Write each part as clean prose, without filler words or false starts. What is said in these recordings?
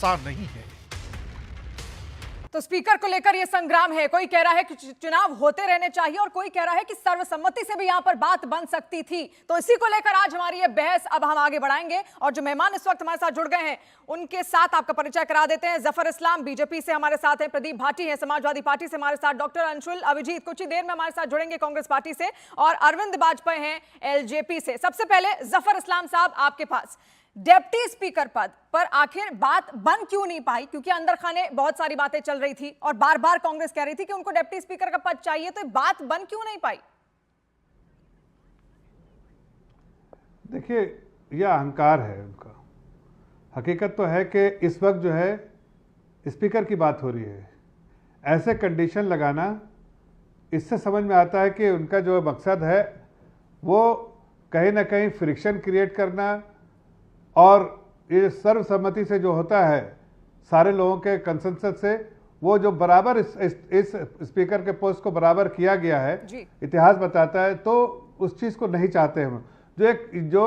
आसान नहीं है। तो स्पीकर को लेकर यह संग्राम है। कोई कह रहा है कि चुनाव होते रहने चाहिए और कोई कह रहा है कि सर्वसम्मति से भी यहां पर बात बन सकती थी। तो इसी को लेकर आज हमारी यह बहस अब हम आगे बढ़ाएंगे और जो मेहमान इस वक्त हमारे साथ जुड़ गए हैं उनके साथ आपका परिचय करा देते हैं। जफर इस्लाम बीजेपी से हमारे साथ हैं, प्रदीप भाटी हैं समाजवादी पार्टी से हमारे साथ, डॉक्टर अंशुल अभिजीत कुछ ही देर में हमारे साथ जुड़ेंगे कांग्रेस पार्टी से, और अरविंद बाजपेयी हैं एलजेपी से। सबसे पहले जफर इस्लाम साहब आपके पास, डिप्टी स्पीकर पद पर आखिर बात बन क्यों नहीं पाई? क्योंकि अंदर खाने बहुत सारी बातें चल रही थी और बार बार कांग्रेस कह रही थी कि उनको डिप्टी स्पीकर का पद चाहिए, तो बात बन क्यों नहीं पाई? देखिए, यह अहंकार है उनका। हकीकत तो है कि इस वक्त जो है स्पीकर की बात हो रही है, ऐसे कंडीशन लगाना, इससे समझ में आता है कि उनका जो मकसद है वो कहीं ना कहीं फ्रिक्शन क्रिएट करना, और ये सर्वसम्मति से जो होता है सारे लोगों के कंसेंसस से, वो जो बराबर इस स्पीकर के पोस्ट को बराबर किया गया है, इतिहास बताता है, तो उस चीज़ को नहीं चाहते हम। जो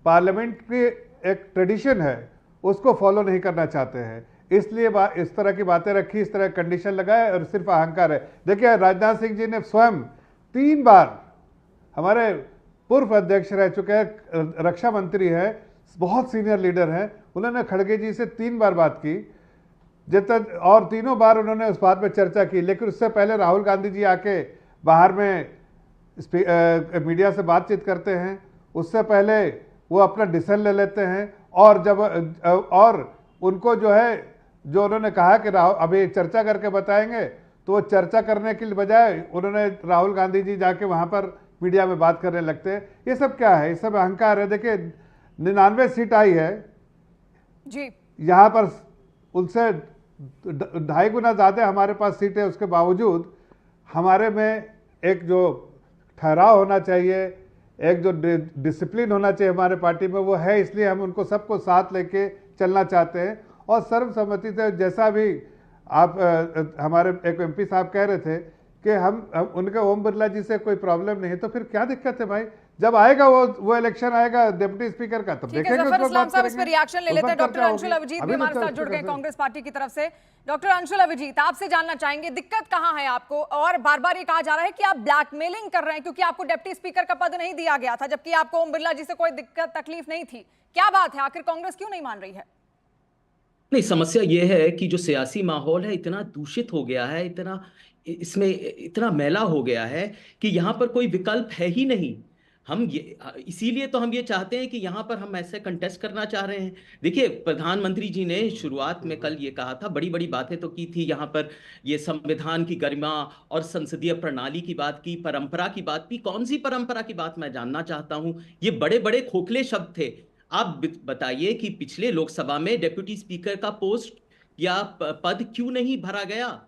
पार्लियामेंट की एक ट्रेडिशन है उसको फॉलो नहीं करना चाहते हैं, इसलिए इस तरह की बातें रखी, इस तरह कंडीशन लगाए, और सिर्फ अहंकार है। देखिए, राजनाथ सिंह जी ने स्वयं 3 बार, हमारे पूर्व अध्यक्ष रह चुके हैं, रक्षा मंत्री है, बहुत सीनियर लीडर हैं, उन्होंने खड़गे जी से 3 बार बात की, और तीनों बार उन्होंने उस बात पर चर्चा की। लेकिन उससे पहले राहुल गांधी जी आके बाहर में मीडिया से बातचीत करते हैं, उससे पहले वो अपना डिसीजन ले लेते हैं, और उनको जो है, जो उन्होंने कहा कि अभी चर्चा करके बताएंगे, तो वो चर्चा करने के बजाय उन्होंने राहुल गांधी जी जाके वहाँ पर मीडिया में बात करने लगते हैं। ये सब क्या है? ये सब अहंकार है। देखिए, 99 सीट आई है जी, यहाँ पर उनसे 2.5 गुना ज़्यादा हमारे पास सीट है, उसके बावजूद हमारे में एक जो ठहराव होना चाहिए, एक जो डिसिप्लिन होना चाहिए हमारे पार्टी में, वो है। इसलिए हम उनको सबको साथ लेके चलना चाहते हैं, और सर्वसम्मति से, जैसा भी आप हमारे एक एमपी साहब कह रहे थे कि हम उनके ओम बिरला जी से कोई प्रॉब्लम नहीं है, तो फिर क्या दिक्कत है भाई? जब आएगा वो इलेक्शन आएगा डिप्टी स्पीकर का, तब देखेंगे। जफर इस्लाम साहब इस पर रिएक्शन ले लेते हैं। डॉक्टर अंशुल अभिजीत भी हमारे साथ जुड़ गए कांग्रेस पार्टी की तरफ से। डॉक्टर अंशुल अभिजीत, आपसे जानना चाहेंगे दिक्कत कहां है आपको? और बार बार ये कहा जा रहा है कि आप ब्लैकमेलिंग कर रहे हैं क्योंकि आपको डिप्टी स्पीकर का पद नहीं दिया गया था, जबकि आपको ओम बिरला जी से कोई दिक्कत तकलीफ नहीं थी। क्या बात है, आखिर कांग्रेस क्यों नहीं मान रही है? नहीं, समस्या यह है कि जो सियासी माहौल है इतना दूषित हो गया है, इसमें इतना मैला हो गया है कि यहाँ पर कोई विकल्प है ही नहीं। इसीलिए तो हम ये चाहते हैं कि यहाँ पर हम ऐसे कंटेस्ट करना चाह रहे हैं। देखिए, प्रधानमंत्री जी ने शुरुआत में कल ये कहा था, बड़ी बड़ी बातें तो की थी यहाँ पर, ये संविधान की गरिमा और संसदीय प्रणाली की बात की, परंपरा की बात की। कौन सी परंपरा की बात, मैं जानना चाहता हूँ। ये बड़े बड़े खोखले शब्द थे। आप बताइए कि पिछले लोकसभा में डिप्टी स्पीकर का पोस्ट या पद क्यों नहीं भरा गया?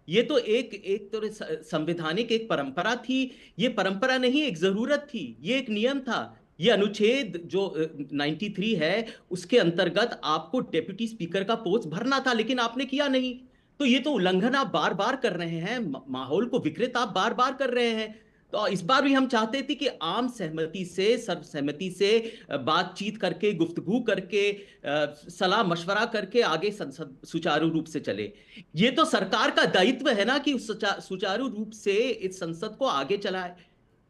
ये तो एक तो संवैधानिक एक परंपरा थी। ये परंपरा नहीं, एक जरूरत थी, ये एक नियम था। ये अनुच्छेद जो 93 है, उसके अंतर्गत आपको डिप्टी स्पीकर का पोस्ट भरना था, लेकिन आपने किया नहीं। तो ये तो उल्लंघन आप बार बार कर रहे हैं, माहौल को विकृत आप बार बार कर रहे हैं। तो इस बार भी हम चाहते थे कि आम सहमति से, सर्वसहमति से बातचीत करके, गुफ्तगू करके, सलाह मशवरा करके आगे संसद सुचारू रूप से चले। ये तो सरकार का दायित्व है ना कि सुचारू रूप से इस संसद को आगे चलाए।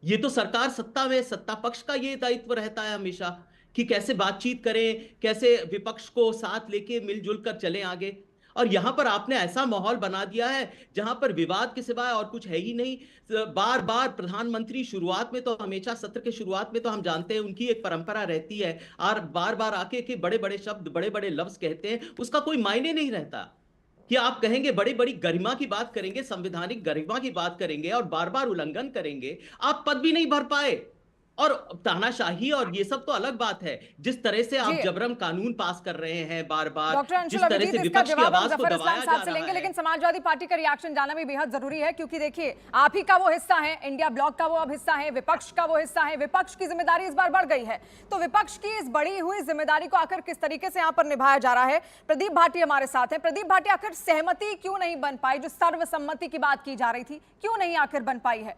ये तो सरकार सत्ता में, सत्ता पक्ष का ये दायित्व रहता है हमेशा कि कैसे बातचीत करें, कैसे विपक्ष को साथ लेके मिलजुल कर चलें आगे। और यहां पर आपने ऐसा माहौल बना दिया है जहां पर विवाद के सिवाय और कुछ है ही नहीं। बार बार प्रधानमंत्री शुरुआत में तो, हमेशा सत्र के शुरुआत में तो हम जानते हैं उनकी एक परंपरा रहती है, और बार बार आके के बड़े बड़े शब्द, बड़े बड़े लफ्ज कहते हैं, उसका कोई मायने नहीं रहता। कि आप कहेंगे बड़ी बड़ी गरिमा की बात करेंगे, संवैधानिक गरिमा की बात करेंगे, और बार बार उल्लंघन करेंगे, आप पद भी नहीं भर पाए। और तानाशाही और ये सब तो अलग बात है। जिस तरह से आप जबरन कानून पास कर रहे हैं बार बार, जिस तरह से विपक्ष की आवाज को दबाया जा रहा है। लेकिन समाजवादी पार्टी का रिएक्शन जानना भी बेहद जरूरी है, क्योंकि देखिए, आप ही का वो हिस्सा है, इंडिया ब्लॉक का वो अब हिस्सा है, विपक्ष का वो हिस्सा है। विपक्ष की जिम्मेदारी इस बार बढ़ गई है, तो विपक्ष की इस बढ़ी हुई जिम्मेदारी को आखिर किस तरीके से यहाँ पर निभाया जा रहा है? प्रदीप भाटी हमारे साथ है। प्रदीप भाटी, आखिर सहमति क्यों नहीं बन पाई? जो सर्वसम्मति की बात की जा रही थी, क्यों नहीं आखिर बन पाई है?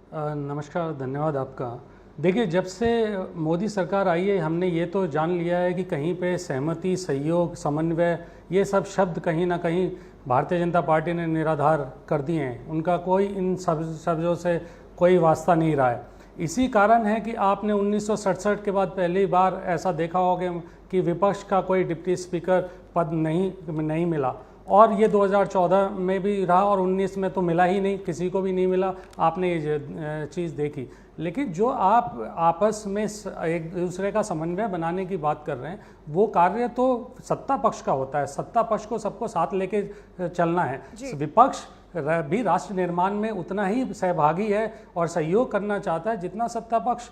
नमस्कार, धन्यवाद आपका। देखिए, जब से मोदी सरकार आई है हमने ये तो जान लिया है कि कहीं पे सहमति, सहयोग, समन्वय, ये सब शब्द कहीं ना कहीं भारतीय जनता पार्टी ने निराधार कर दिए हैं। उनका कोई इन सब शब्दों से कोई वास्ता नहीं रहा है। इसी कारण है कि आपने 1967 के बाद पहली बार ऐसा देखा होगा कि विपक्ष का कोई डिप्टी स्पीकर पद नहीं मिला, और ये 2014 में भी रहा और 19 में तो मिला ही नहीं, किसी को भी नहीं मिला। आपने ये चीज़ देखी। लेकिन जो आप आपस में एक दूसरे का समन्वय बनाने की बात कर रहे हैं, वो कार्य तो सत्ता पक्ष का होता है। सत्ता पक्ष को सबको साथ लेके चलना है। विपक्ष भी राष्ट्र निर्माण में उतना ही सहभागी है और सहयोग करना चाहता है जितना सत्ता पक्ष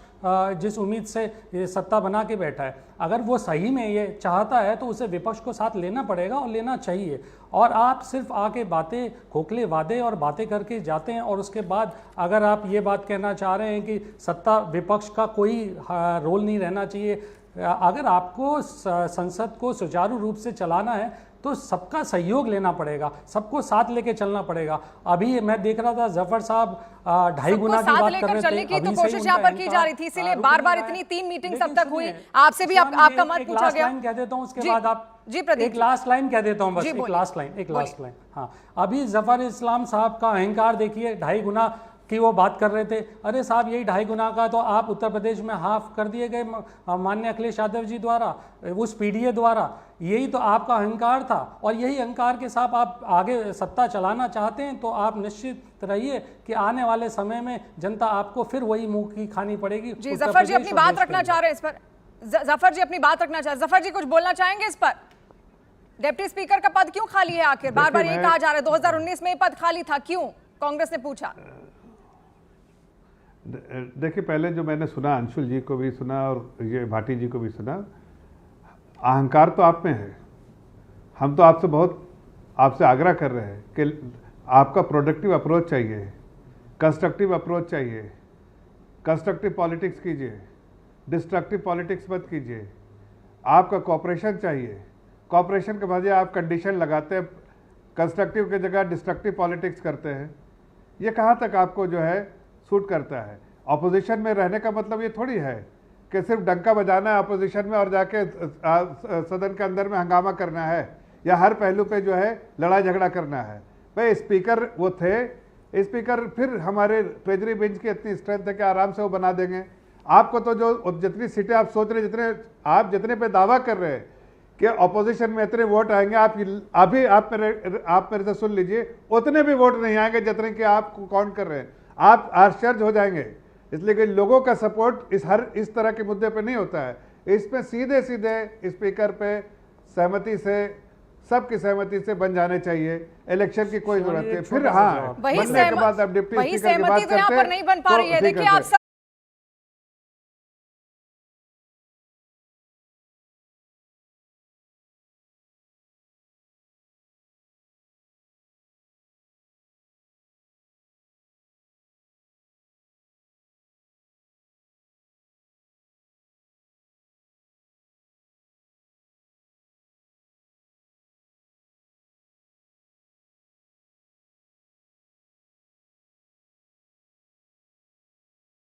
जिस उम्मीद से ये सत्ता बना के बैठा है। अगर वो सही में ये चाहता है तो उसे विपक्ष को साथ लेना पड़ेगा और लेना चाहिए। और आप सिर्फ आके बातें, खोखले वादे और बातें करके जाते हैं, और उसके बाद अगर आप ये बात कहना चाह रहे हैं कि सत्ता विपक्ष का कोई रोल नहीं रहना चाहिए, अगर आपको संसद को सुचारू रूप से चलाना है तो सबका सहयोग लेना पड़ेगा, सबको साथ लेके चलना पड़ेगा। अभी मैं देख रहा था जफर साहब 2.5 गुना की बात कर रहे थे। चलने की तो कोशिश यहाँ पर की जा रही थी, इसीलिए बार-बार इतनी 3 मीटिंग सब तक हुई। आपसे भी आपका मत पूछा गया। कह देता हूँ, उसके बाद आप जी प्रदीप, एक लास्ट लाइन कह देता हूँ बस, एक लास्ट लाइन। हाँ, अभी जफर इस्लाम साहब का अहंकार देखिए, 2.5 गुना की वो बात कर रहे थे। अरे साहब, यही 2.5 गुना का तो आप उत्तर प्रदेश में हाफ कर दिए गए माननीय अखिलेश यादव जी द्वारा, उस पीडीए द्वारा। यही तो आपका अहंकार था, और यही अहंकार के साथ आप आगे सत्ता चलाना चाहते हैं तो आप निश्चित रहिए कि आने वाले समय में जनता आपको फिर वही मुंह की खानी पड़ेगी। जी जफर जी अपनी बात रखना चाह रहे हैं इस पर। जफर जी अपनी बात रखना चाह रहे हैं। जफर जी कुछ बोलना चाहेंगे इस पर? डिप्टी स्पीकर का पद क्यों खाली है? आखिर बार बार ये कहा जा रहा है 2019 में पद खाली था, क्यों? कांग्रेस ने पूछा। देखिए, पहले जो मैंने सुना, अंशुल जी को भी सुना और ये भाटी जी को भी सुना, अहंकार तो आप में है। हम तो आपसे आग्रह कर रहे हैं कि आपका प्रोडक्टिव अप्रोच चाहिए, कंस्ट्रक्टिव अप्रोच चाहिए, कंस्ट्रक्टिव पॉलिटिक्स कीजिए, डिस्ट्रक्टिव पॉलिटिक्स मत कीजिए। आपका कॉपरेशन चाहिए। कॉपरेशन के बजाय आप कंडीशन लगाते हैं, कंस्ट्रक्टिव की जगह डिस्ट्रक्टिव पॉलिटिक्स करते हैं। ये कहाँ तक आपको जो है सूट करता है? ऑपोजिशन में रहने का मतलब ये थोड़ी है कि सिर्फ डंका बजाना है ऑपोजिशन में और जाके सदन के अंदर में हंगामा करना है या हर पहलू पे जो है लड़ाई झगड़ा करना है। भाई स्पीकर वो थे, स्पीकर फिर हमारे ट्रेजरी बेंच की इतनी स्ट्रेंथ है कि आराम से वो बना देंगे। आपको तो जो जितनी सीटें आप सोच रहे, जितने पे दावा कर रहे हैं कि ऑपोजिशन में इतने वोट आएंगे, आप मेरे से सुन लीजिए, उतने भी वोट नहीं आएंगे जितने कि आप काउंट कर रहे हैं। आप आश्चर्य हो जाएंगे, इसलिए कि लोगों का सपोर्ट इस तरह के मुद्दे पे नहीं होता है। इसमें सीधे स्पीकर पे सहमति से, सबकी सहमति से बन जाने चाहिए। इलेक्शन की कोई जरूरत नहीं। फिर हाँ, बनने के बाद आप डिप्टी स्पीकर की बात करते हैं, नहीं बन पा रही है। देखिए आप